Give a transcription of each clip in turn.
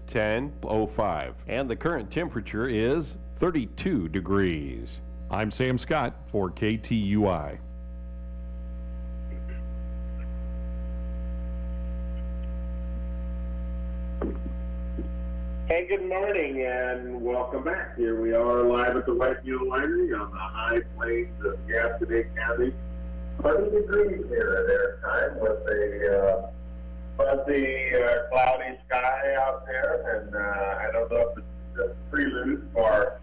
10:05, and the current temperature is 32 degrees. I'm Sam Scott for KTUI. Hey, good morning and welcome back. Here we are live at the White Mule Winery on the high plains of Gaston County. 30 degrees here at airtime with a fuzzy, cloudy sky out there, and I don't know if it's just prelude or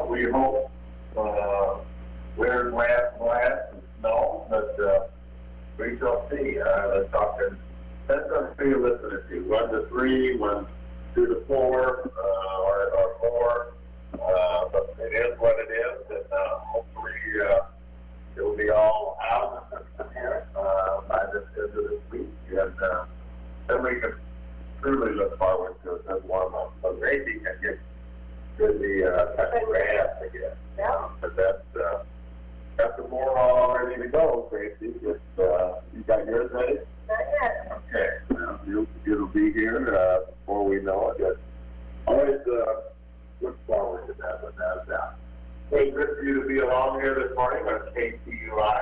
we hope winter's last and snow, but we shall see. Let's talk to depends on who you're listening to. 1 to 3, 1 2 to 4, or more. But it is what it is, and hopefully it'll be all out of here by the end of this week, and then we can truly look forward to a good warm up. So maybe you can get to the second half again. Yeah. But that's the more all ready to go, Tracy. Just, you got yours ready? Not yet. Okay. Well, it'll be here before we know it. But always look forward to that, without a doubt. Hey, good for you to be along here this morning on KTUI,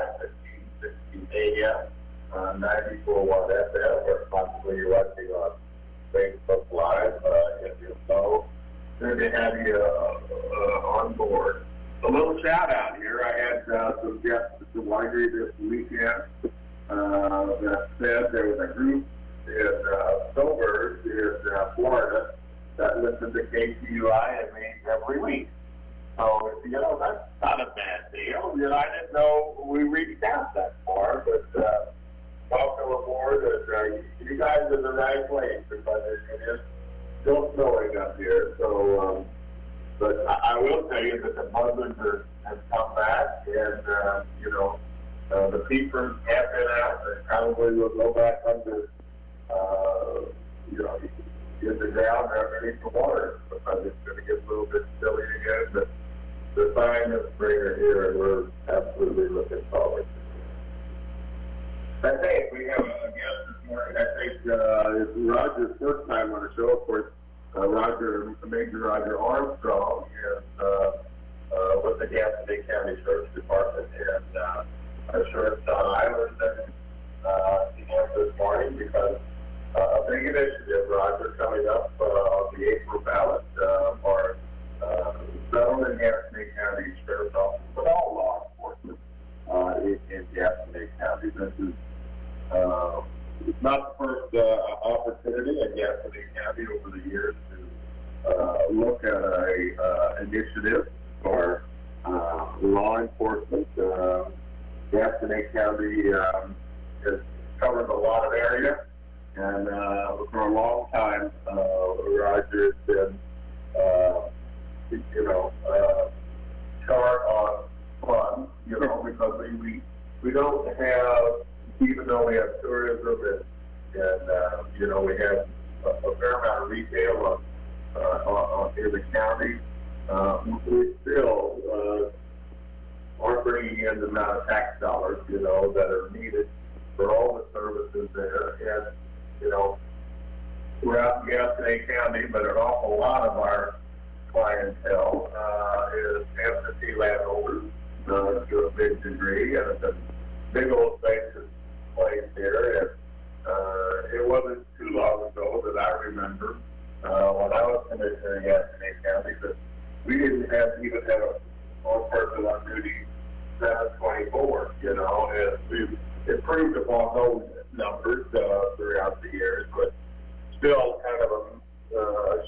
1560 AM, 94.1 FM, or possibly you're watching on Facebook Live, if you're so. Good to have you on board. A little shout out here. I had some guests at the winery this weekend that said there was a group in Sullivan in Florida that listened to KTUI and me every week. So, that's not a bad deal. I didn't know we reached out that far, but welcome aboard. You guys are in the right place because it is still snowing up here. So, but I will tell you that the buzzards have come back, and the peepers have been out, and probably will go back under, in the ground underneath the water because it's going to get a little bit silly again. But the sign of spring are here, and we're absolutely looking forward to it. I think we have a guest this morning. I think it's Roger's first time on the show. Of course, Major Roger Armstrong is with the Gaston County Sheriff's Department, and our sheriff's on island and him this morning because a big initiative, Roger, coming up on the April ballot for Sullivan and Gaston County Sheriff's Office, but all law enforcement in Gaston County. This is it's not the first opportunity in Gaston County over the years to look at a initiative for law enforcement. Gaston County has covered a lot of area, and for a long time, Roger has been, short on funds, because we don't have, even though we have tourism and we have a fair amount of retail in the county, we still aren't bringing in the amount of tax dollars, that are needed for all the services there. And, we're out in Gaston County, but an awful lot of our clientele is absentee landholders to a big degree, and it's a big old spacious place here. And it wasn't too long ago that I remember when I was commissioner in Gaston County that we didn't even have one person on duty 7/24, and we've improved upon those numbers throughout the years, but still kind of a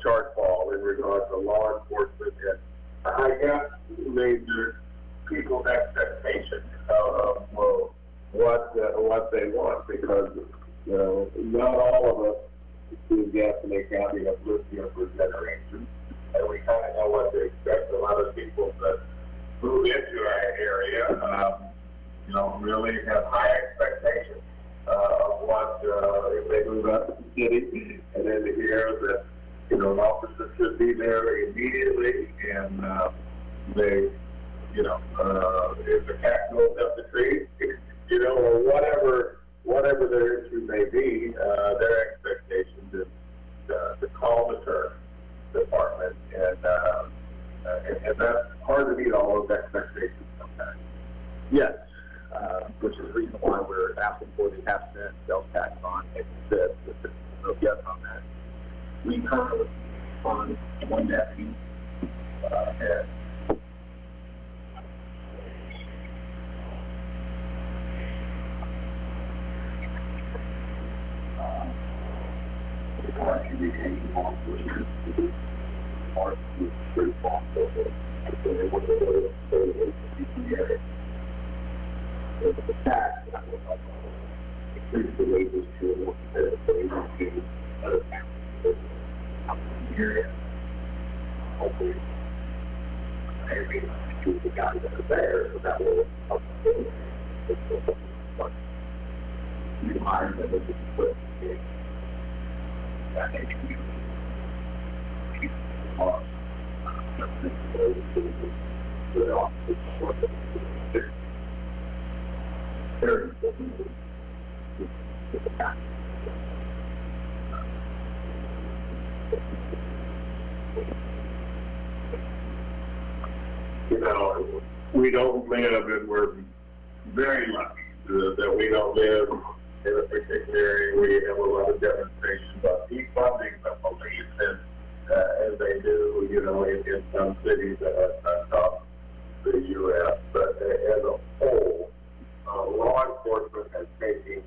shortfall in regard to law enforcement, and I guess major people's expectations of what they want, because not all of us in Gaston County have lived here for generations, and we kind of know what to expect. A lot of people that move into our area, really have high expectations of what if they move up to the city, and then to hear that an officer should be there immediately, and they, if the cat goes up the tree, or whatever their issue may be, their expectation is to call the And that's hard to meet all those expectations sometimes. Yes, which is the reason why we're asking for the half-cent sales tax on this. So yes on that. We currently fund one deputy, and the tax increase the wages to a more competitive wages to other counties in the area. Hopefully, maybe to the guys that are there, so that will help the environment that we put in that nature. Very important. You know, we don't live, and we're very lucky that we don't live in a particular area where you have a lot of demonstrations about defunding the police, and as they do, you know, in some cities across the U.S. But as a whole, law enforcement has taken,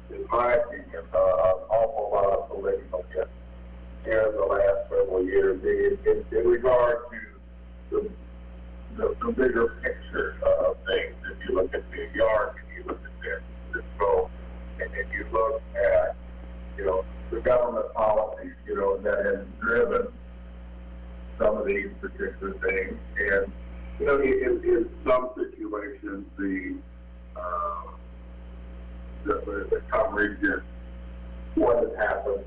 in my opinion, an awful lot of political hits in the last several years in regard to the bigger picture of things. If you look at New York, if you look at San Francisco, and if you look at, you know, the government policies, you know, that have driven some of these particular things, and, you know, in some situations, the coverage is what has happened,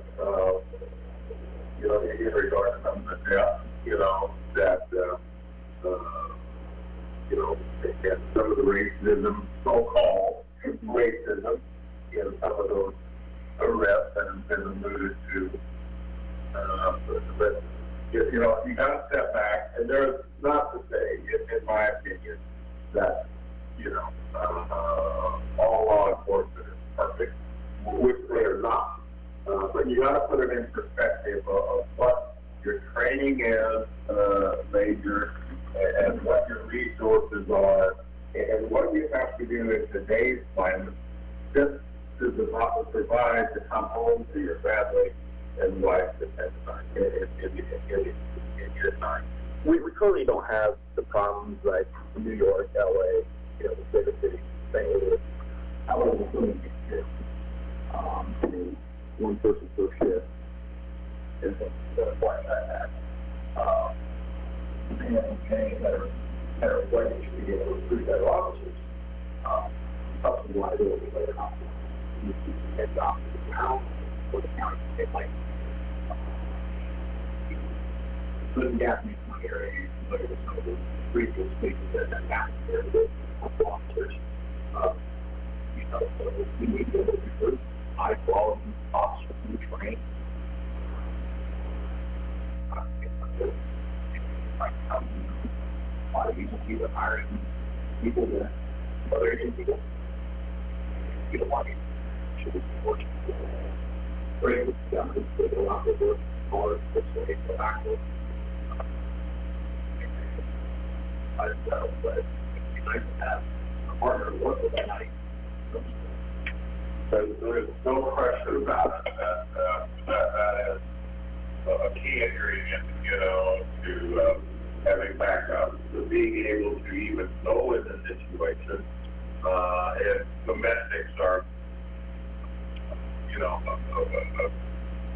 you know, in regard to some of the deaths, you know, that, you know, and some of the racism, so-called racism, in some of those arrests that have been alluded to. But, you know, you got to step back, and there's not to say, in my opinion, that, you know, all law enforcement is perfect, which they are not. But you got to put it in perspective of what your training is, major, and what your resources are, and what you have to do in today's climate, just to provide to come home to your family and wife at time in your time. We currently don't have the problems like New York, LA, you know, the bigger cities, St. Louis. However, we're doing it here. One person per shift isn't quite that. They have better ways to be able to recruit better officers. Up to the liability later on. You get jobs in the town or the county, they might. Putting gas in one area, you can look at some of the previous cases that happened there with officers. You know, so we need to be able to recruit high quality officers who train. A lot of agencies are hiring people that other agencies you don't want to should be working bring with them they go out to work hard this way go backwards. But it'd be nice to have a partner to work with at night. There's no question about it that is a key ingredient, you know, to having backup, to being able to even know in a situation. And domestics are, you know,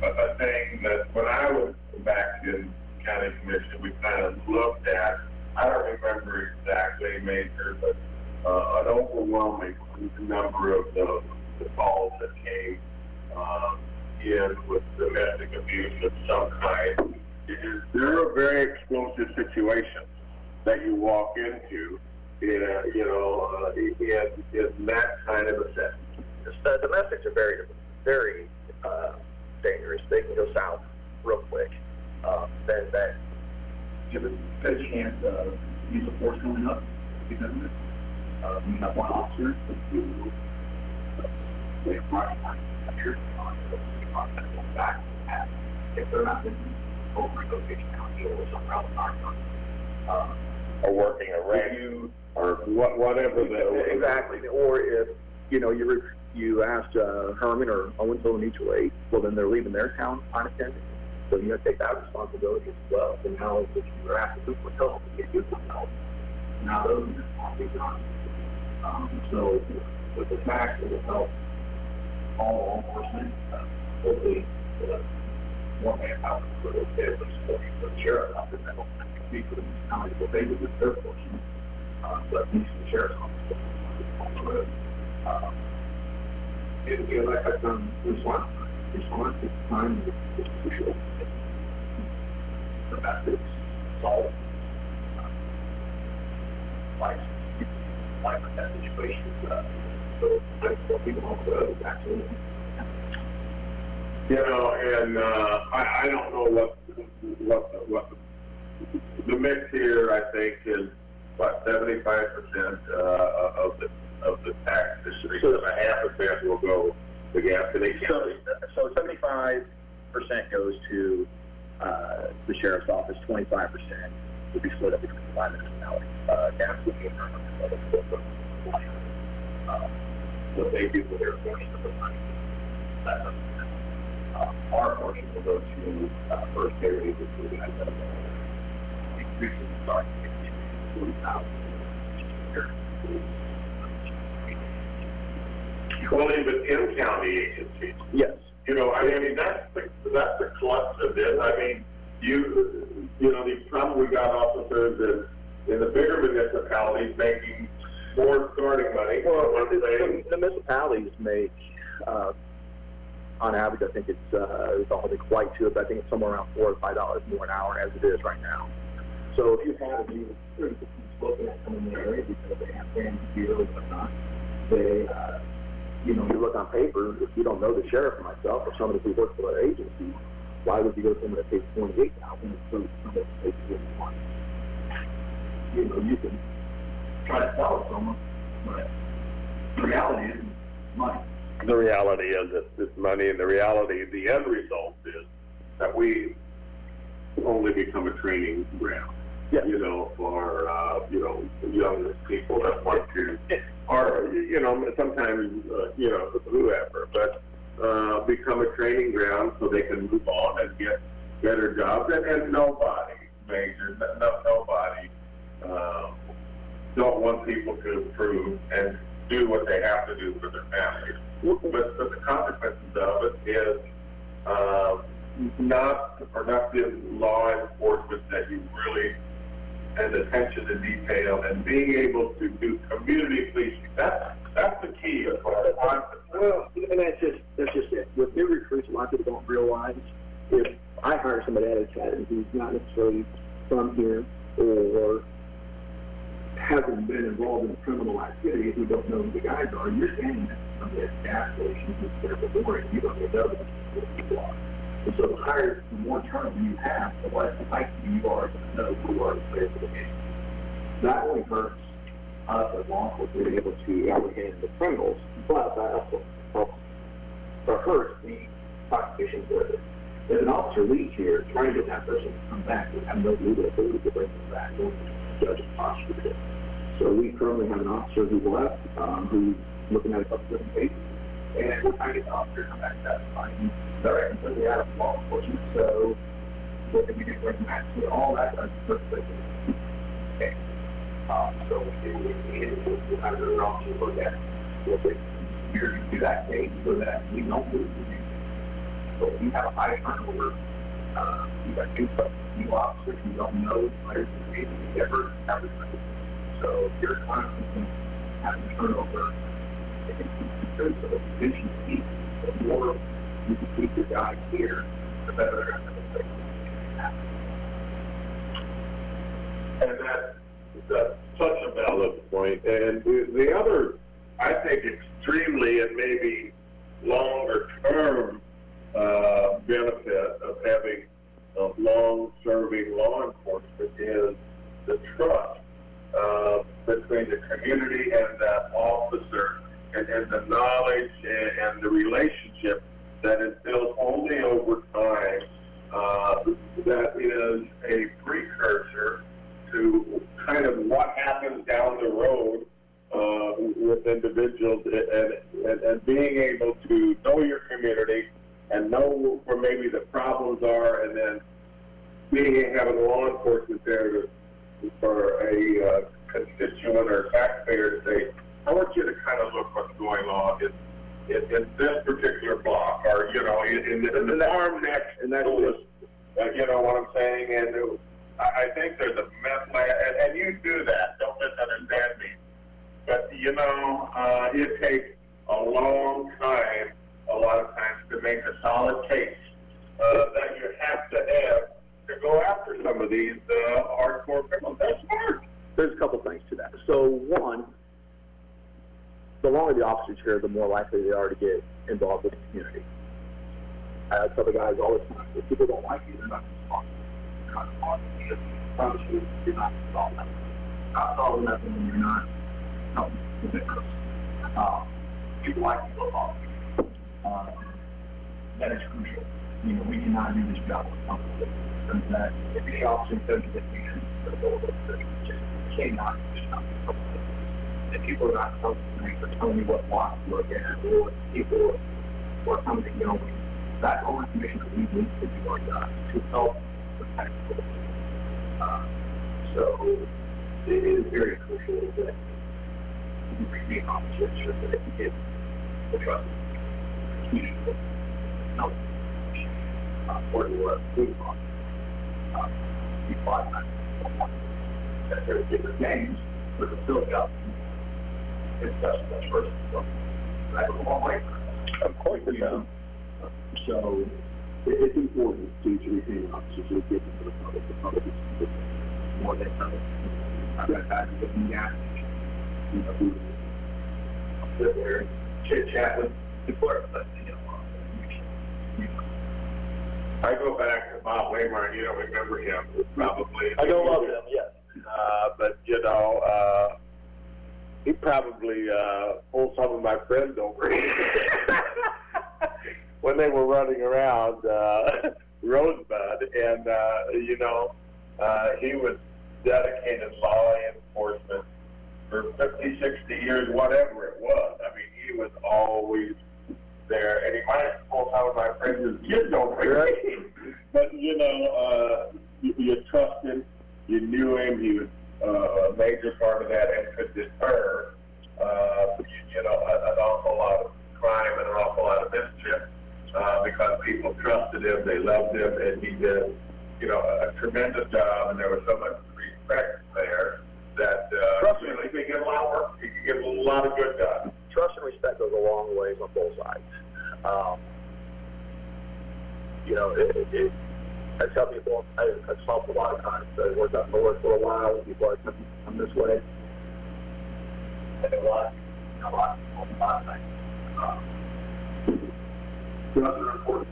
a thing that when I was back in county commission, we kind of looked at. I don't remember exactly, Major, but an overwhelming number of the calls that came in with domestic abuse of some kind. There are very explosive situations that you walk into, in that kind of a setting. Domestics are very, very dangerous. They can go south real quick. Then give it a chance of use of force coming up because of it. We have one officer who they brought here on the back and if they're not in over negotiation county or somewhere else Or working a range, or whatever the. Exactly, or if, you asked Herman or Owensville Mutual Aid, well, then they're leaving their town unattended. So you have to take that responsibility as well. And now if you were asked for help, you get some help. Now those are gone. So with the fact that it will help all law enforcement, hopefully, more manpower for those families, for the sheriff's office, I don't think speak for the municipality, what they would do their portion. But at least the sheriff's office on the road. And you know, like I've done response at the time is crucial. The fact that it's solved. Like that situation. So that's what people on the road, absolutely. And I don't know what the mix here. I think is what 75% of the tax district. So a half of that will go to Gaston County. So 75% goes to the sheriff's office. 25% will be split up between 5 municipalities. What they do with their portion of the money. Our portion will go to first area, which will be increasing starting to 40,000. Well, even in-county agencies. Yes. That's the crux of this. I mean, these probably got officers in the bigger municipalities making more starting money. Well, the municipalities make, on average, I think it's all the quite to it, but I think it's somewhere around $4 or $5 more an hour as it is right now. So if you have a new recruit that's looking at coming in the area because they have family here or whatnot, they, you look on paper, if you don't know the sheriff or myself or somebody who works for an agency, why would you go to someone that pays $28,000 and somebody that pays $41,000? You can try to sell it to them, but the reality is money. The reality is it's money, and the end result is that we only become a training ground. Yeah. For young people that want to, or sometimes whoever, but become a training ground so they can move on and get better jobs. And nobody majors, nobody don't want people to improve and do what they have to do for their families. But the consequences of it is not the productive law enforcement that you really, and attention to detail, and being able to do community policing. That's the key as far as I'm concerned. Well, and that's just it. With new recruits, a lot of people don't realize if I hire somebody at a academy who's not necessarily from here or hasn't been involved in criminal activity, who don't know who the guys are, you're standing at somebody at a gas station who's there before and you don't even know who the people are. And so the more turnover you have, the less likely you are to know who are the players of the game. That only hurts us as law enforcement being able to apprehend the criminals, but that also helps or hurts the prosecution for it. If an officer leaves here, trying to get that person to come back, we have no legal ability to bring them back, or judge and prosecute it. So we currently have an officer who left, who's looking at a couple different cases, and we're trying to get the officer to come back to testify. He's very completely out of law enforcement, so what did we do to bring him back? So all that does is perfectly okay. So we'll have another officer look at it. We'll say, here, do that case so that we don't lose the case. So if you have a high turnover, you've got new officers who don't know players in the game, you never have a turnover. So if you're constantly having turnover, it can keep good. So the position keeps, the more you can keep your guys here, the better they're going to play. And that's such a valid point. And the other, I think, extremely and maybe longer term benefit of having long-serving law enforcement is the trust between the community and that officer, and the knowledge and the relationship that is built only over time. That is a precursor to kind of what happens down the road with individuals, and being able to know your community and know where maybe the problems are, and then having law enforcement there for a constituent or taxpayer to say, I want you to kind of look what's going on in this particular block, or, you know, in the farm next, and that's just, you know what I'm saying? And I think there's a method, and you do that, don't misunderstand me. But, you know, it takes a long time, a lot of times, to make a solid case that you have to go after some of these hardcore criminals. That's hard. There's a couple things to that. So one, the longer the officers here, the more likely they are to get involved with the community. I tell the guys all the time, if people don't like you, they're not going to talk to you. They're not going to talk to you. I promise you, you're not going to solve nothing. Not solving nothing when you're not helping the victims. People like you, they'll talk to you. That is crucial. You know, we cannot do this job without the victims. That if the officer doesn't get the end, just cannot do this job. If people are not telling me what blocks to look at, or people or something, you know, that's all information that we need to do our job to help protect people. So it is very crucial that we remain officers so that they can get the trust of the community. No, or to move on. We fought that there's different games, but it's still a job. It's just the first one. I go a long way. Of course it does. So it's important to retain officers who get into the public. The public is more than public. I've got guys who get in the gas station, you know, who sit there and chit-chat with the clerk, but, you know, I go back to Bob Waymar, you don't remember him, probably. I don't love him, yes. But, you know, he probably pulled some of my friends over when they were running around Rosebud, and, you know, he was dedicated law enforcement for 50, 60 years, whatever it was. I mean, he was always there, and he might have pulled some of my friends' kids over him. But, you know, you trusted him, you knew him, he was a major part of that, and could deter, you know, an awful lot of crime and an awful lot of mischief, because people trusted him, they loved him, and he did, you know, a tremendous job, and there was so much respect there that really, he could get a lot of work, he could get a lot of good done. Trust and respect goes a long ways on both sides. You know, I tell people, I've talked a lot of times, I worked up north for a while, people are come this way, and a lot of things. Trust are important.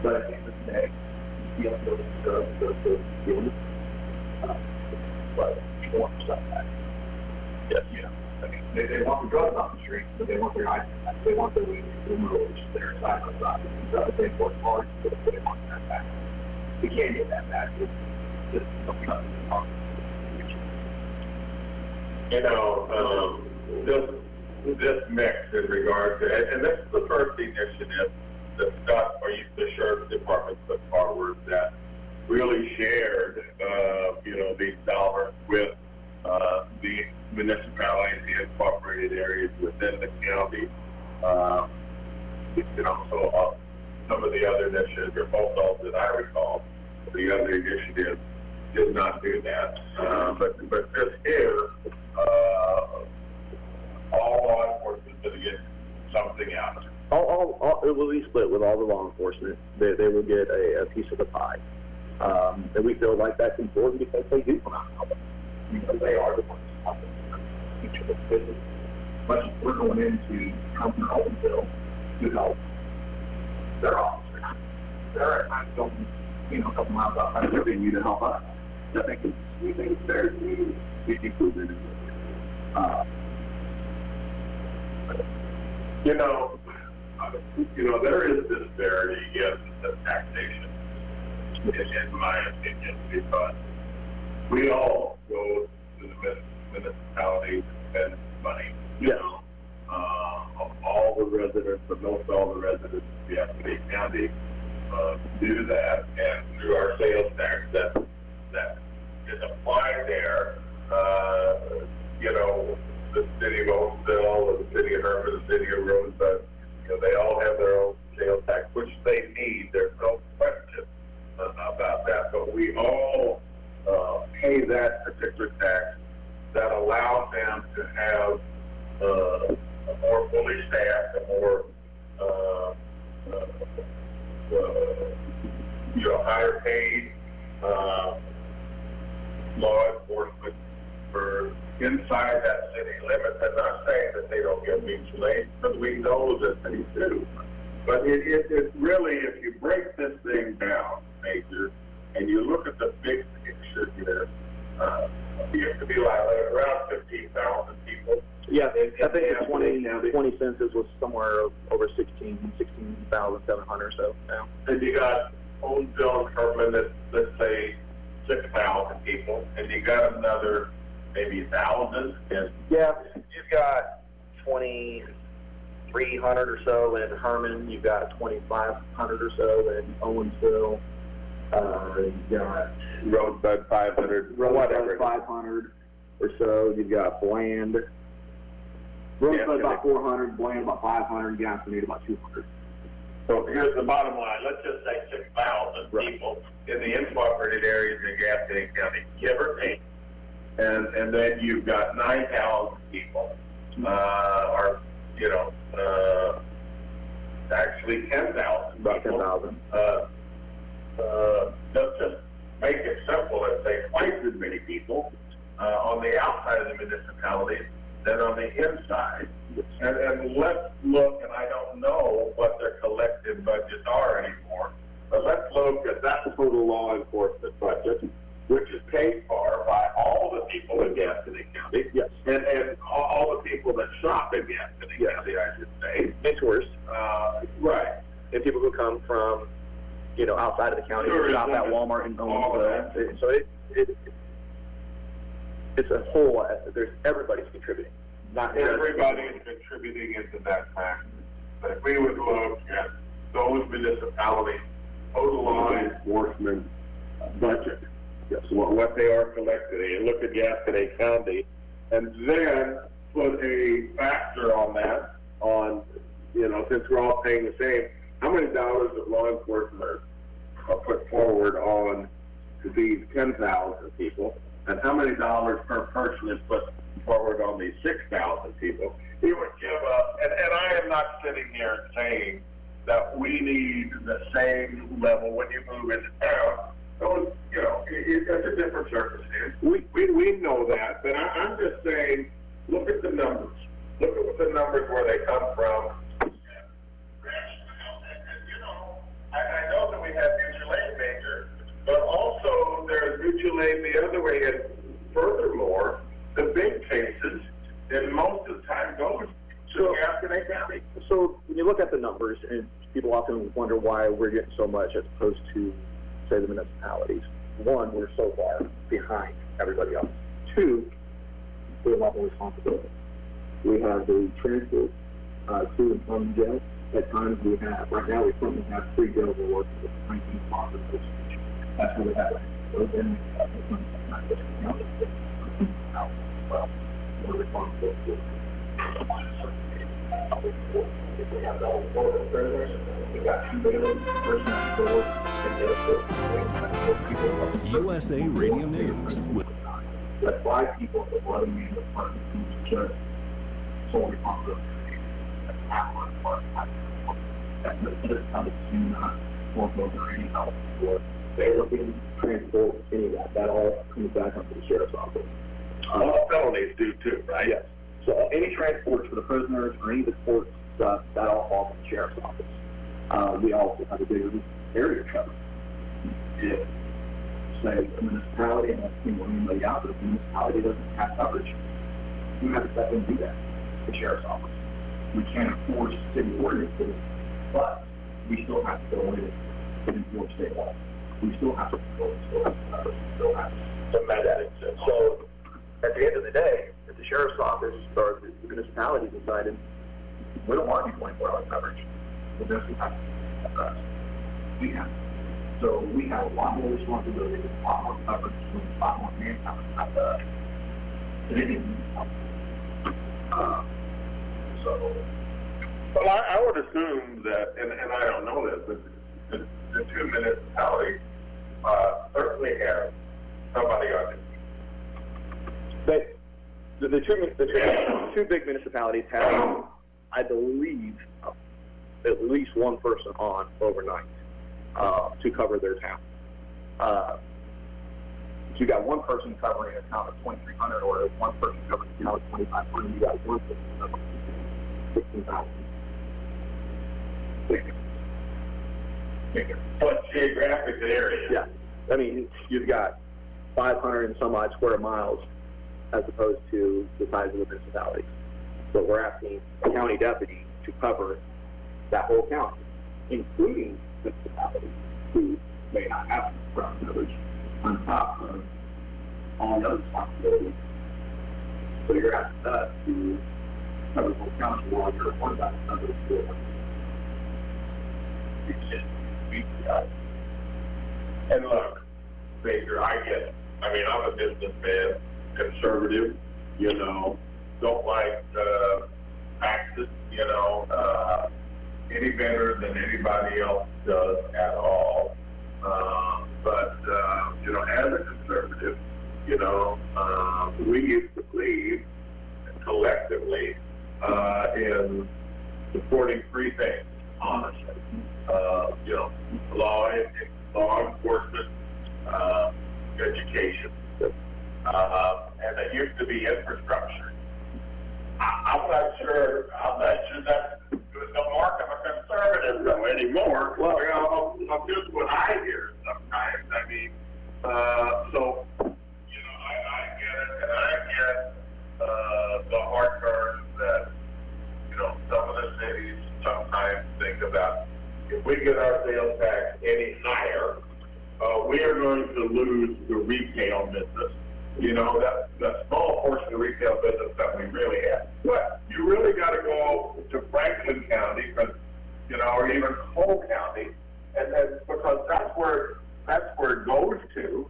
But at the end of the day, you don't go to the but people want to stop that. Yes. You know, I mean, they want the drugs on the street, but they want their eyes, they want their rules, their side by side. They work hard, but they want that back. We can't get that back. It's just something wrong. You know, this mix in regard to, and this is the first initiative that Scott, or the Sheriff's Department put forward that really shared, you know, these dollars with the municipalities, the incorporated areas within the county. You know, so some of the other initiatives, or both of that I recall, the other initiatives did not do that. But this here, all law enforcement is going to get something out of it. It will be split with all the law enforcement. They will get a piece of the pie. And we feel like that's important because they do come out and help us. You know, they are the ones helping each of the business. But we're going into Compton Openville to help their officers. There are times going a couple miles outside of their venue to help us. I think we think it's fair to include it. There is disparity in the taxation, in my opinion, because we all go to the municipality and spend money. All the residents, but most all the residents of Gaston County do that, and through our sales tax that is applied there. The city of Oakville, the city of Herman, the city of Rosebud, they all have their own sales tax, which they need. There's no question about that. But we all pay that particular tax that allows them to have a more fully staffed, a more higher paid law enforcement for inside that city limits. I'm not saying that they don't get mutual aid, but we know that they do. But it really, if you break this thing down, Major, and you look at the big picture here, you have to be like around 15,000 people. Yeah, I think the 20 census was somewhere over 16,700 or so now. And you got Owensville and Herman that, let's say, 6,000 people, and you got another maybe 1,000. And Yeah, you've got 2,300 or so in Herman. You've got 2,500 or so in Owensville. You've got Rosebud 500, whatever. 500 or so. You've got Bland. Rosebud about 400, Bland about 500, Gaston about 200. So here's the bottom line. Let's just say 6,000 people in the incorporated areas in Gaston County, give or take. And then you've got 9,000 people, actually 10,000. About 10,000. Let's just make it simple and say twice as many people on the outside of the municipality than on the inside. And let's look, and I don't know what their collective budgets are anymore, but let's look at that total law enforcement budget, which is paid for by all the people in Gaston County. Yes. And all the people that shop in Gaston County, I should say. and tourists, Right. and people who come from, outside of the county to shop at Walmart and Owensville. So it's a whole. Everybody's contributing. Not Everybody is contributing into that tax. But if we would look at those municipalities' total law enforcement budget, what they are collecting, and look at Gaston County, and then put a factor on that, since we're all paying the same, how many dollars of law enforcement are put forward on these 10,000 people, and how many dollars per person is put forward on these 6,000 people? It would give up, and I am not sitting here saying that we need the same level when you move into town. So, it's a different circumstance. We know that, but I'm just saying, look at the numbers. Look at what the numbers where they come from. I know that we have mutual aid, Major, but also there's mutual aid the other way. And furthermore, the big cases, and most of the time goes to Gaston County. So when you look at the numbers, and people often wonder why we're getting so much as opposed to, say, the municipalities. One, we're so far behind everybody else. Two, we have a lot more responsibility. We have the transport to and from jail. At times right now we currently have 3 jails we're working with 19 officers. That's what we have. So then not just the county, but well, we're responsible for if we have the whole board of prisoners, we got 2 bailiffs, personnel board, and USA Radio News. That's 5 people that let them in the department of justice. Sole responsibility. That's not one part. That's the kind of foreclosure or any help for bailiffing, transport, any of that. That all comes back up to the sheriff's office. All felonies do too, right? Yes. So any transports for the prisoners or any of the court stuff, that all falls in the sheriff's office. We also have a bigger area cover. if, say, a municipality, and that's anybody out, but if a municipality doesn't have coverage, we have to step in and do that, the sheriff's office. We can't enforce city ordinances, but we still have to go in and enforce state law. We still have to go and still have to manage it. So, at the end of the day, if the sheriff's office or the municipality decided we don't want to do 24-hour coverage, well, then we have to we have. So we have a lot more responsibility, a lot more coverage, a lot more manpower than anything else. Well, I would assume that, and I don't know this, but the two municipalities certainly have somebody on it. The two big municipalities have, I believe, at least one person on overnight to cover their town. So you got one person covering a town of 2,300, or one person covering a town of 2,500. You got one person covering 16,000. What geographic area? Yeah, I mean, you've got 500 and some odd square miles as opposed to the size of the municipality. So we're asking a county deputy to cover that whole county, including municipalities who may not have ground coverage on top of all the other responsibilities. So you're asking us to cover the whole county while you're one about another school. And look, Baker, I get it. I mean, I'm a businessman, conservative, you know, don't like taxes, you know, any better than anybody else does at all. But you know, as a conservative, you know, we used to believe collectively in supporting three things, honestly. You know, law enforcement, education, and it used to be infrastructure. I'm not sure that's the mark of a conservative though anymore. Well, you know, of just what I hear sometimes. I mean, so you know, I get it, and I get the heartburn that you know some of the cities sometimes think about. If we get our sales tax any higher, we are going to lose the retail business. You know, that small portion of retail business that we really have. But you really got to go to Franklin County, you know, or even Cole County, and then because that's where it goes to.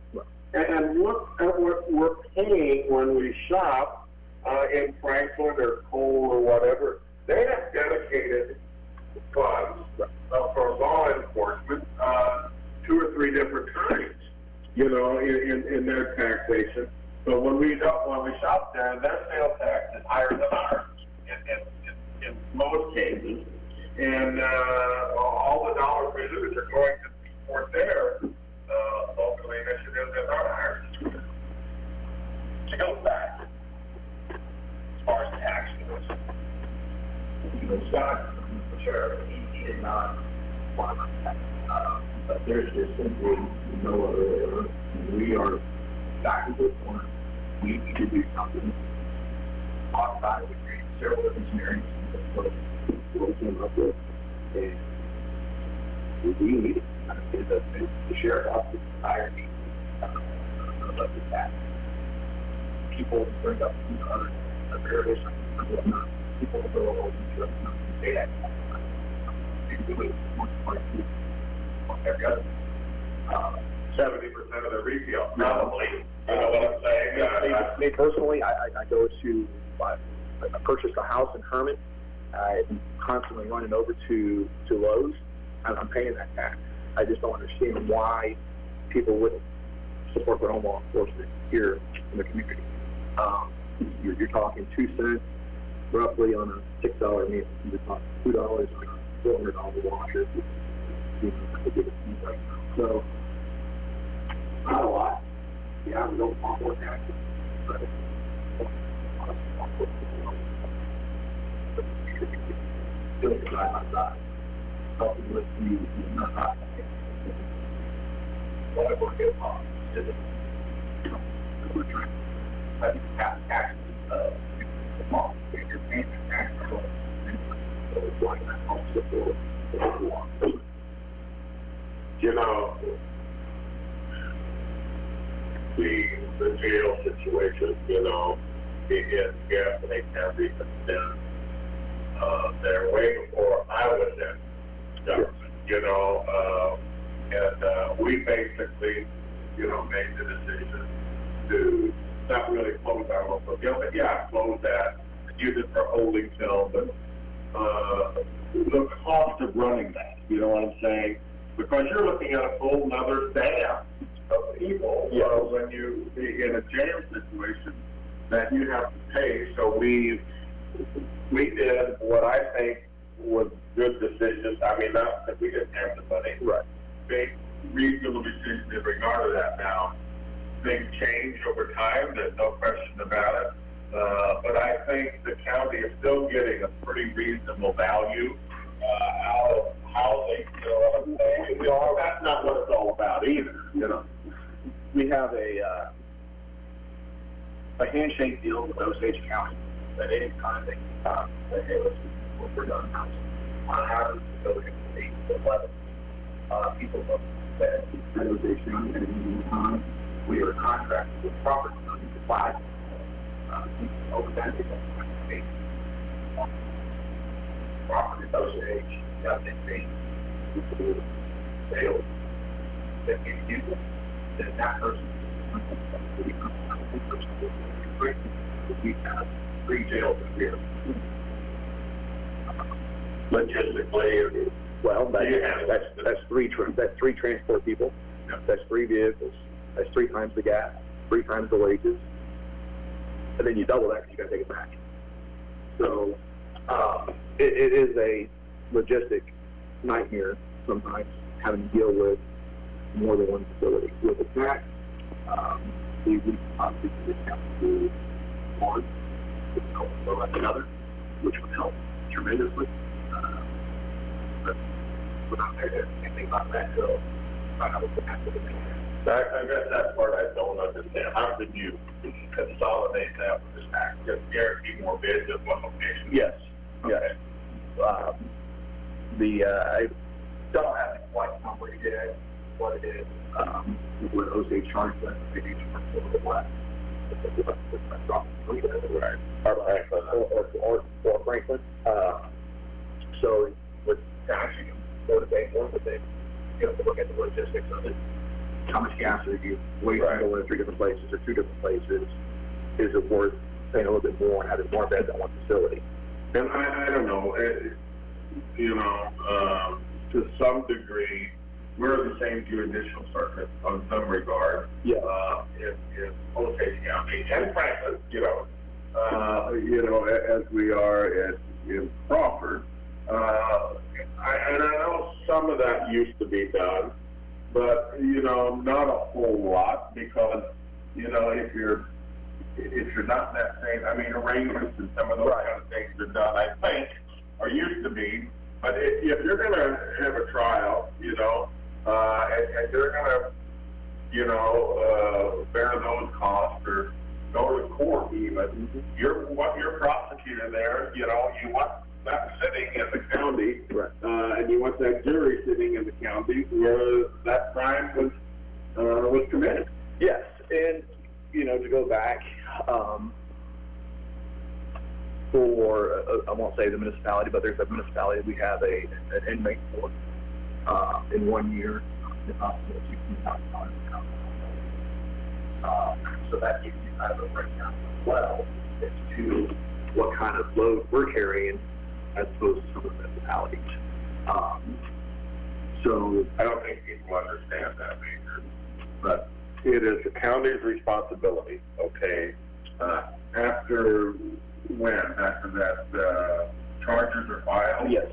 And look at what we're paying when we shop in Franklin or Cole or whatever. They have dedicated funds for law enforcement 2 or 3 different times, you know, in their taxation. So when we shop there, their sales tax is higher than ours in most cases, and all the dollars we lose are going to support their local initiatives and not ours. To go back as far as tax goes, you know, Scott, sure, he did not want to but there's just simply no other way around. We are back to this point. We need to do something. Talk about it. We created several different scenarios. What we came up with. And we need it. The sheriff's office is tired of the tax. People bring up other various people go over to say that. And do it more every other. 70% of the retail, probably. You know what I'm saying? Me personally, I go to, I purchased a house in Herman. I'm constantly running over to Lowe's, and I'm paying that tax. I just don't understand why people wouldn't support their own law enforcement here in the community. You're talking 2 cents roughly on a $6 meal. You're talking $2 on a $400 washer. So, not a lot. Yeah, we don't want more taxes, but still side by side, helping with you, not whatever we get on, we're trying to have taxes, the month, you're paying the tax bill, and so it's like that also for You know, the jail situation, you know, in Gaffney County has been there way before I was in government, you know, and we basically, you know, made the decision to not really close our local jail, but yeah, close that, use it for holding till, but the cost of running that, you know what I'm saying? Because you're looking at a whole nother staff of people, when you be in a jail situation that you have to pay. So we did what I think was good decisions. I mean, not that we didn't have the money. Right. Big reasonable decisions in regard to that. Now, things change over time. There's no question about it. But I think the county is still getting a pretty reasonable value out of housing. You know what I'm saying? That's not what it's all about either. You know. We have a handshake deal with Osage County that any time they can say, hey, listen, we're done now. On average, we go to 8 to 11 people that at Osage County at any time. We are contracted with property owners to buy over that they property at Osage, they sales that can use it. Then that person we have 3 jails here. Logistically, well, that's three transport people. Yeah. That's 3 vehicles. That's 3 times the gas, 3 times the wages, and then you double that because you got to take it back. So it is a logistic nightmare sometimes having to deal with more than one facility. With the tax, we obviously discount to one, which would help go like another, which would help tremendously. But we're not there to anything about that, so I would have to do that. I guess that part I don't understand. How could you consolidate that with this tax? Just guarantee more bids at one location? Yes. Okay. I don't have the quite number yet. What it is, with Osage charged us, they need to work a little bit less. Right. Or Franklin. So with tax, you can motivate more, but they, you know, to look at the logistics of it. How much gas are you wasting going to 3 different places or 2 different places? Is it worth paying a little bit more and having more beds at one facility? And I don't know, you know, to some degree, we're the same judicial circuit on some regard. Yeah. In Osage County and Franklin, you know, as we are in Crawford. And I know some of that used to be done, but, you know, not a whole lot because, you know, if you're not in that same, I mean, arrangements and some of those kind of things are done, I think, or used to be. But if you're going to have a trial, you know, and you're going to, you know, bear those costs or go to court even, you're prosecutor there, you know, you want that sitting in the county, and you want that jury sitting in the county where that crime was committed. Yes, and, you know, to go back, for, I won't say the municipality, but there's a municipality, we have an inmate for, in 1 year, the hospital, $16,000. So that gives you kind of a breakdown as well as to what kind of load we're carrying as opposed to some of the municipalities. So I don't think people understand that, Major, but it is the county's responsibility, okay, after that charges are filed? Yes.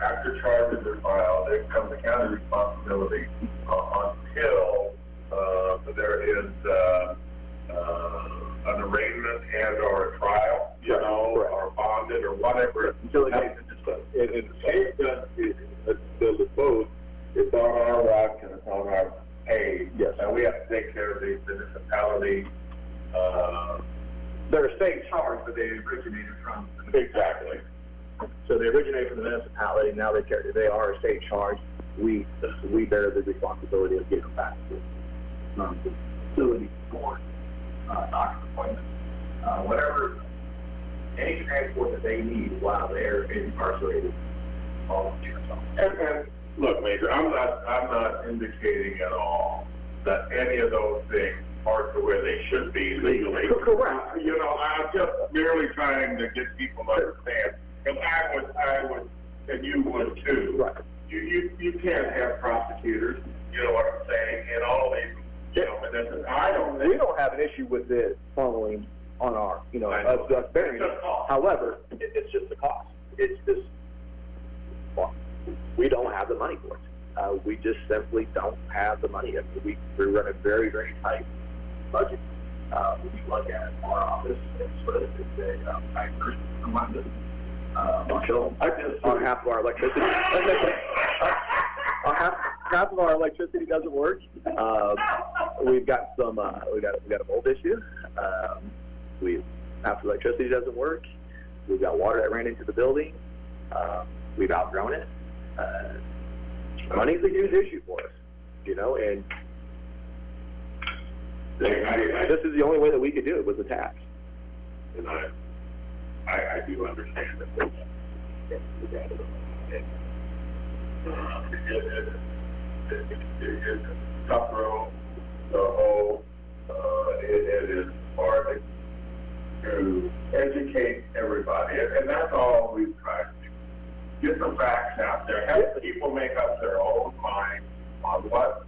After charges are filed, it becomes the county responsibility until there is an arraignment and or a trial, you know, or bonded or whatever. Until in the case that it's both, it's on our watch and it's on our pay, you we have to take care of the municipality, They're state charged, but they originated from. exactly. So they originate from the municipality, now they are a state charge. We bear the responsibility of getting them back to the facility for doctor's appointments, whatever, any transport that they need while they're incarcerated. And look, Major, I'm not indicating at all that any of those things are to where they should be legally. Correct. You know, I'm just merely trying to get people to understand. Because I would, and you would too. Right. You can't have prosecutors, you know what I'm saying, in all these, you know, and that's, We don't have an issue with it following on our, us bearing it. However, it's just the cost. It's just, well, we don't have the money for it. We just simply don't have the money. I mean, we run a very, very tight budget. When you look at our office, it's sort of a tight person from London. On half of our electricity. Half of our electricity doesn't work. We've got some. We got a mold issue. Half the electricity doesn't work. We've got water that ran into the building. We've outgrown it. Money's a huge issue for us, and this is the only way that we could do it, was a tax. And I do understand that. It's a tough road to hold. It is hard to educate everybody, and that's all we've tried to do. Get the facts out there. Have people make up their own mind on what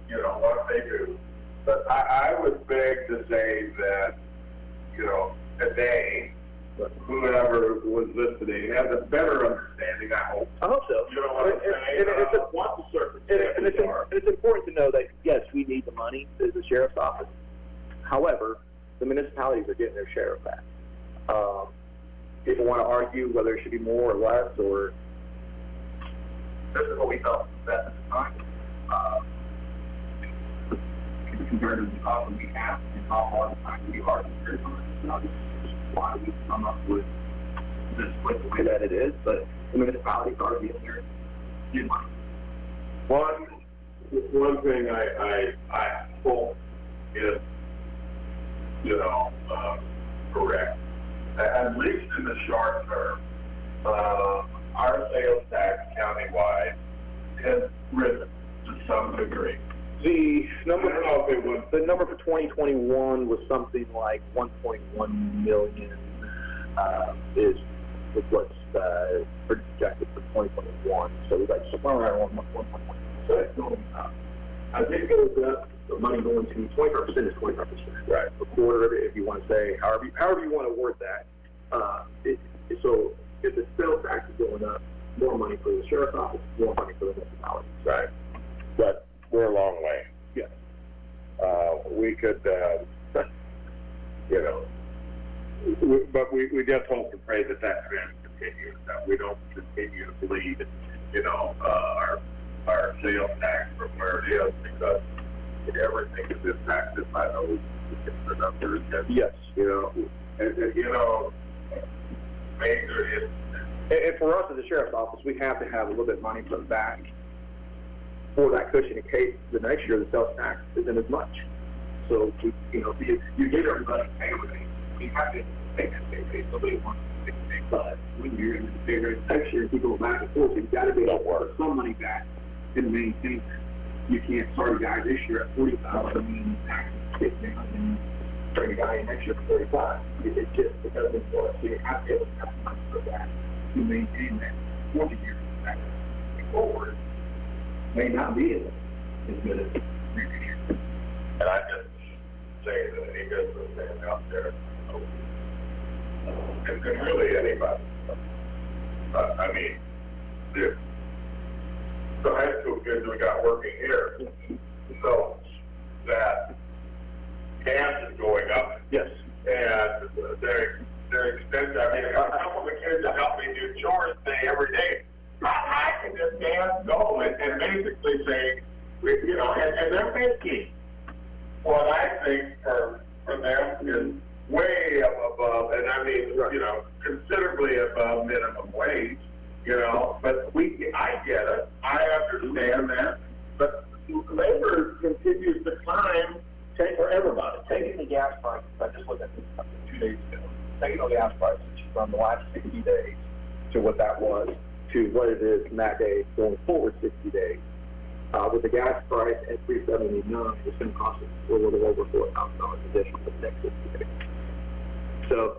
they do. But I would beg to say that, today, whoever was listening has a better understanding, I hope. I hope so. You know what I'm saying? What the circumstances are. It's important to know that, yes, we need the money as the sheriff's office. However, the municipalities are getting their share of that. People want to argue whether it should be more or less, or this is what we felt at the time. Compared to the cost that we have and how hard the time we are compared to it. Why we come up with this the way that it is, but the municipalities are getting their money. One thing I hope is, correct. At least in the short term, our sales tax countywide has risen to some degree. The number, I don't know if it was. the number for 2021 was something like 1.1 million. Is what's projected for 2021. So we've got somewhere around 1.1. So it's going up. I think it goes up. The money going to 25% is 25%. Right. A quarter of it, if you want to say, however you want to word that. So if the sales tax is going up, more money for the sheriff's office, more money for the municipality. Right. But we're a long way. Yes. We could, but we just hope and pray that trend continues, that we don't continue to bleed, our sales tax from where it is, because everything is impacted by those numbers. Yes. Major. And for us as the sheriff's office, we have to have a little bit of money put back for that cushion in case the next year the sales tax isn't as much. So, you give everybody everything. We have to take that pay. Nobody wants to take the pay. But when you're in the figure next year, people go back and forth. You've got to be able to put some money back and maintain that. You can't start a guy this year at 40,000 and tax 50 and bring a guy in next year for 35. It just doesn't work. So you have to be able to have money for that to maintain that 40 years back forward. May not be as good as previous years. And I just say that any businessman out there, and really anybody, the high school kids we got working here know that gas is going up. Yes. And they're expensive. A couple of the kids that help me do chores every day. I can just gas go and basically say, and they're 50. what I think for them is way up above, and I mean, you know, considerably above minimum wage, you know, but I get it, I understand that, but labor continues to climb. Take for everybody. Taking the gas prices, I just looked at this 2 days ago. Taking the gas prices from the last 60 days to what that was to what it is from that day going forward 60 days. With the gas price at $3.79, it's going to cost us a little over $4,000 additional for the next 60 days. So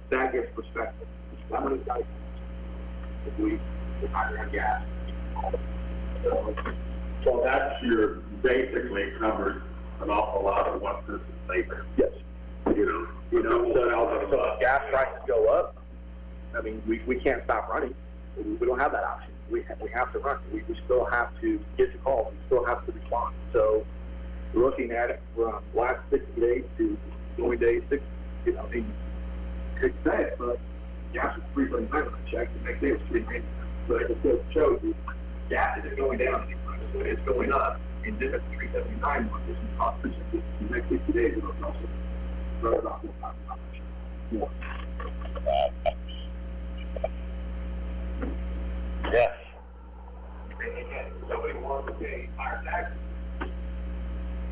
that gives perspective. How many guys if we hire on gas? So that's your basically covers an awful lot of what this is labor. Yes. You know, So if gas prices go up, I mean, we can't stop running. We don't have that option. We have to run. We still have to get the calls. We still have to respond. So looking at it from last 60 days to the only day 60, you know, I mean, it's sad, but gas is $3.79 on the check. The next day it's $3.99. But it still shows you gas isn't going down anymore. So it's going up. And then at $3.79 month, this is cost us the next 60 days. It'll cost us right about $4,000 more. yes. And again, somebody wants to pay higher taxes,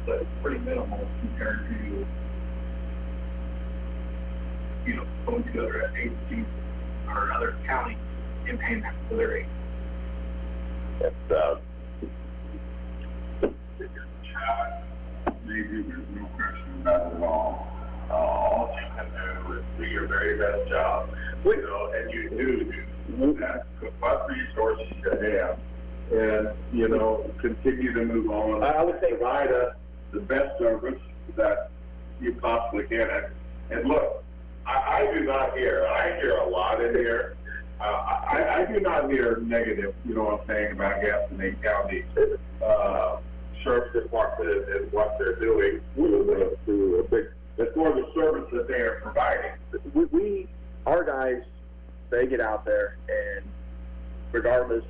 but it's pretty minimal compared to, you know, going to other agencies or other counties and paying that for their agency. Maybe there's no question about it all you can do is do your very best job, you know, and you do that. What resources you have, and, you know, continue to move on. I would say provide us the best service that you possibly can. And look, I do not hear, I hear a lot in here. I do not hear negative, you know what I'm saying, about Gaston County Sheriff's Department and what they're doing. It's more the service that they are providing. Our guys, they get out there and regardless,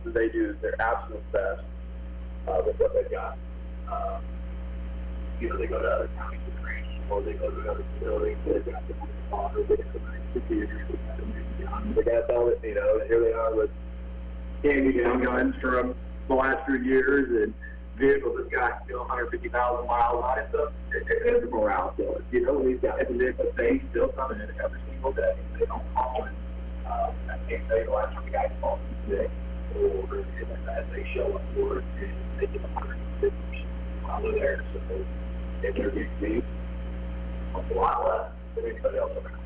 they do their absolute best with what they've got. You know, they go to other counties to training, or they go to other facilities, they've got the water, they got the they got all it, you know, here they are with candy guns from the last 3 years and vehicles that got, you know, 150,000 miles on it. So it's a morale killer. You know, these guys, they still come in every single day. They don't call in. I can't tell you the last time the guys called me today, or as they show up for it, and they get 150 while they're there. So they're getting paid a lot less than anybody else around.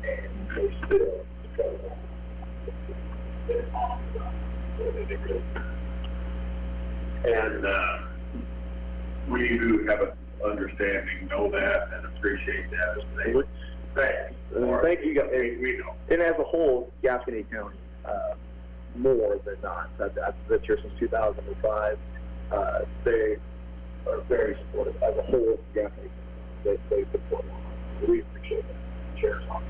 And they still go on. They're awesome. They really. And we who have an understanding know that and appreciate that. Thanks. Thank you guys. We know. And as a whole, Gascony County, more than not, that's here since 2005. They are very supportive. As a whole, Gascony County, they support us. We appreciate that. Sheriff's Office.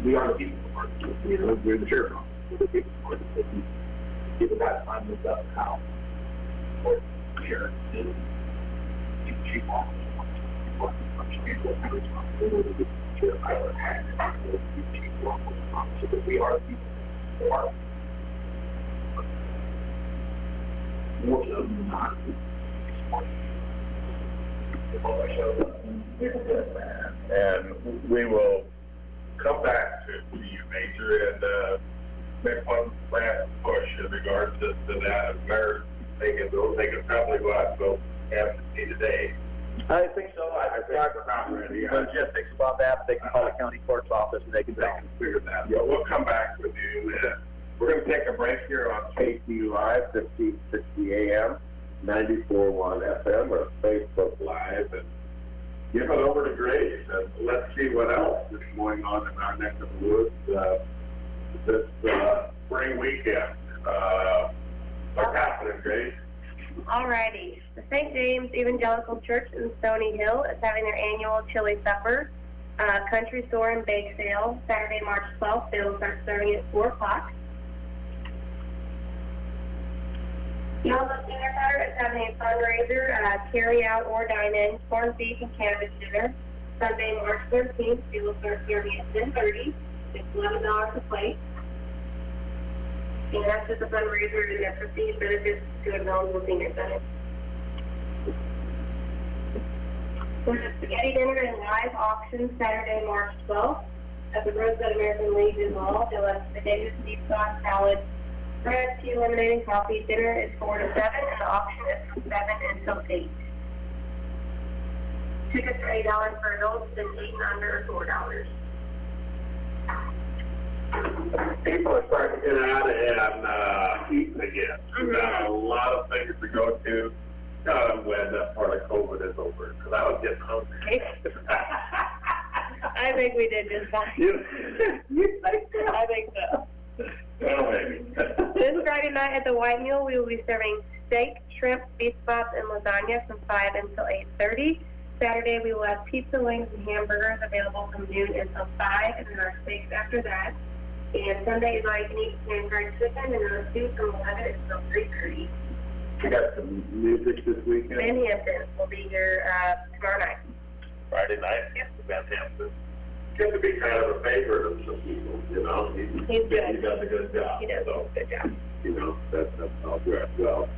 We are the people part. You know, we're the Sheriff's Office. We're the people part. Given that time with how important Sheriff is, chief officer, understand what kind of responsibility the Sheriff Island has, and the chief officer, that we are the people who are more so than not. And we will come back to you, Major, and make one last push in regards to that. If Mayor's thinking they could probably go out and go absentee today. I think so. I think about ready. logistics about that, they can call the county clerk's office and they can figure that. But we'll come back with you. We're going to take a break here on KTUI 1560 AM, 94.1 FM, or Facebook Live, and give it over to Grace, and let's see what else is going on in our neck of the woods this spring weekend. What's happening, Grace? Alrighty. The St. James Evangelical Church in Stony Hill is having their annual chili supper, country store and bake sale, Saturday, March 12th. They will start serving at 4 o'clock. Yellow Dinner Cutter is having a fundraiser, carry out or dine in, corned beef and cannabis dinner, Sunday, March 13th. We will start serving at 10:30. It's $11 a plate. And that's just a fundraiser and that's received benefits to a Knoxville Senior Center. There's a spaghetti dinner and live auction Saturday, March 12th at the Rosebud American Legion Hall. They'll have spaghetti with deep sauce, salad, bread, tea, lemonade, and coffee. Dinner is 4 to 7, and the auction is from 7 until 8. Tickets are $8 for adults, and 8 and under are $4. People are starting to get out and eating again. We've got a lot of things to go to. I'm glad that part of COVID is over, because I was getting hungry. I think we did just fine. You think so? I think so. Well, maybe. This Friday night at the White Mule, we will be serving steak, shrimp, beef spots, and lasagna from 5 until 8:30. Saturday, we will have pizza, wings, and hamburgers available from noon until 5, and then our steaks after that. And Sunday is all you can eat and fried chicken, and then the soup from 11 until 3:30. We got some music this weekend. Van Hampton will be here tomorrow night. Friday night. Yep. Van Hampton. Gets to be kind of a favorite of some people, you know. He's good. He does a good job. He does So, a good job. you know, that's all good. Well,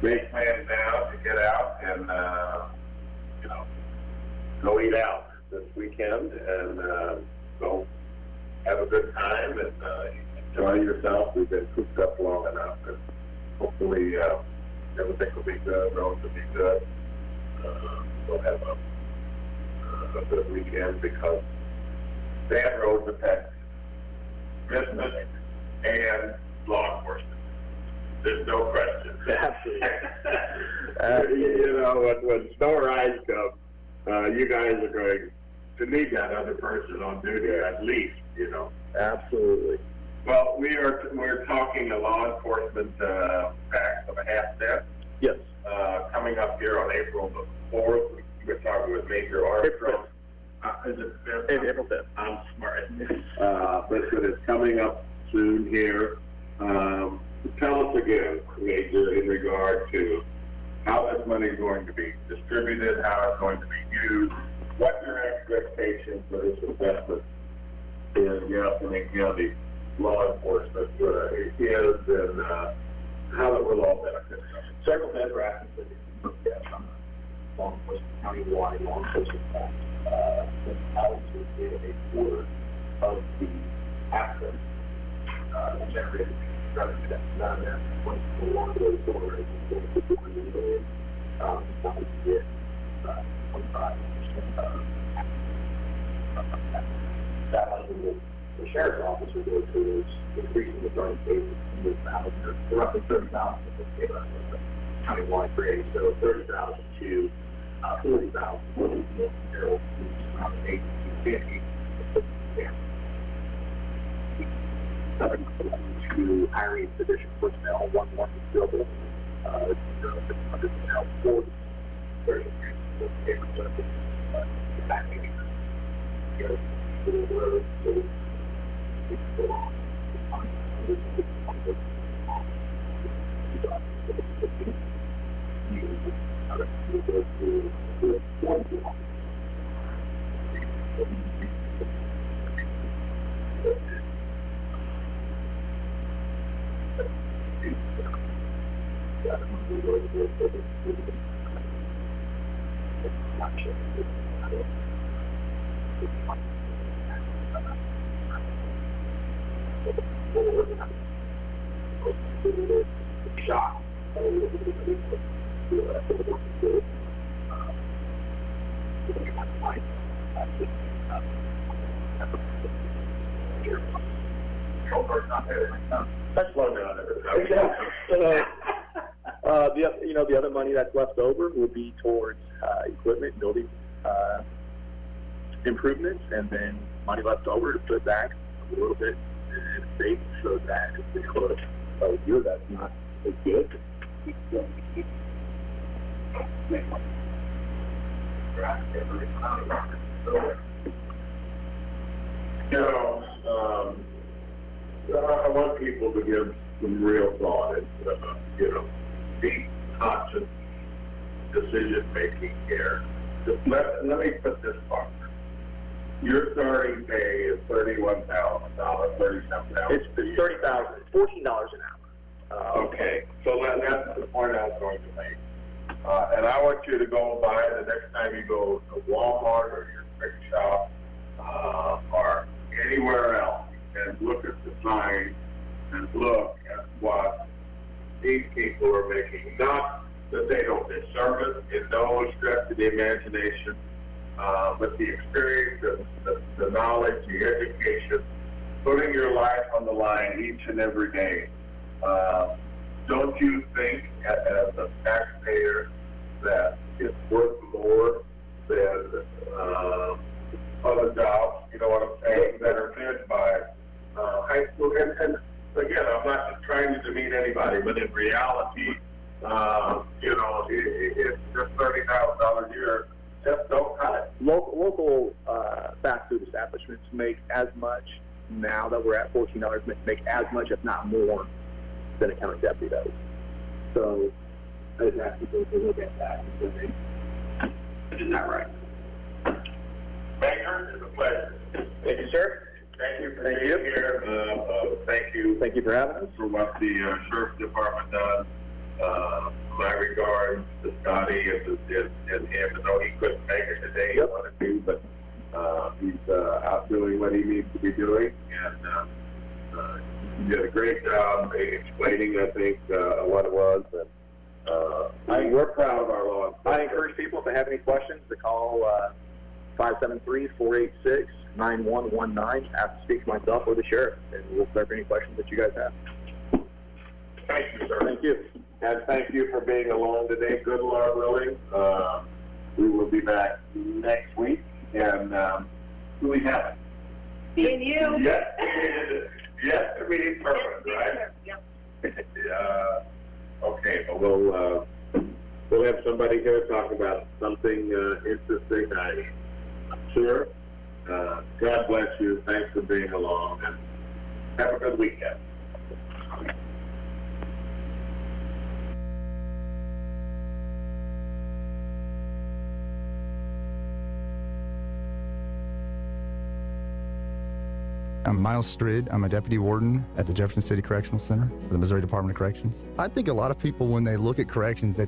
make plans now to get out and, you know, go eat out this weekend and go have a good time and enjoy yourself. We've been cooped up long enough, and hopefully everything will be good, roads will be good. We'll have a good weekend, because bad roads affect business and law enforcement. There's no question. Absolutely. You know, when snow or ice come, you guys are going to need that other person on duty at least, you know. Absolutely. Well, we're talking a law enforcement tax of a half cent. Yes. Coming up here on April the 4th. We're talking with Major Armstrong. Is it 5th? April 5th. I'm smart. But it's coming up soon here. Tell us again, Major, in regard to how this money is going to be distributed, how it's going to be used, what your expectations for this investment in Gallatin County law enforcement is, and how it will all benefit. Several federal actions that we looked at on law enforcement, county-wide law enforcement tax. Municipalities did a quarter of the assets generated rather than that. Once the law goes over, it's going to be $1 million. That would get 25% that money the sheriff's office will go to is increasing the joint cases from 1,000 to roughly 30,000 that they gave us with the countywide grade. So 30,000 to 40,000. Around 8 to 50. To hiring physician personnel, one is billable. Now 40. There's a backing. Shot. That's slow down The other money that's left over will be towards equipment, building improvements, and then money left over to put back a little bit in the state, so that if we go a year that's not as good. I want people to give some real thought into, be conscious decision making here. Just let me put this part. Your starting pay is $31,000, $37,000. It's $30,000, $14 an hour. Okay, so that's the point I was going to make. And I want you to go by the next time you go to Walmart or your big shop or anywhere else and look at the sign and look at what these people are making. Not that they don't deserve it in no stretch of the imagination, but the experience, the knowledge, the education, putting your life on the line each and every day. Don't you think, as a taxpayer, that it's worth more than other jobs, you know what I'm saying, that are fed by high school? And again, I'm not trying to demean anybody, but in reality, you know, it's just $30,000 a year. Just don't cut it. Local fast food establishments make as much now that we're at $14, make as much, if not more, than a county deputy does. So I just ask people to look at that and say, isn't that right? Mayor, it's a pleasure. Thank you, sir. Thank you for being here. Thank you. Thank you for having us. For what the Sheriff's Department does. My regards to Scotty and him, though he couldn't make it today, he wanted to, but he's out doing what he needs to be doing, and he did a great job explaining, I think, what it was, and we're proud of our law enforcement. I encourage people, if they have any questions, to call 573-486-9119, ask to speak to myself or the sheriff, and we'll clarify any questions that you guys have. Thank you, sir. Thank you. And thank you for being along today. Good Lord willing. We will be back next week. And who we have? Me and you. Yes. Yes, I mean, it's perfect, right? Yep. Okay, but we'll have somebody here talk about something interesting. I'm sure. God bless you. Thanks for being along, and have a good weekend. I'm Miles Strid. I'm a deputy warden at the Jefferson City Correctional Center for the Missouri Department of Corrections. I think a lot of people, when they look at corrections, they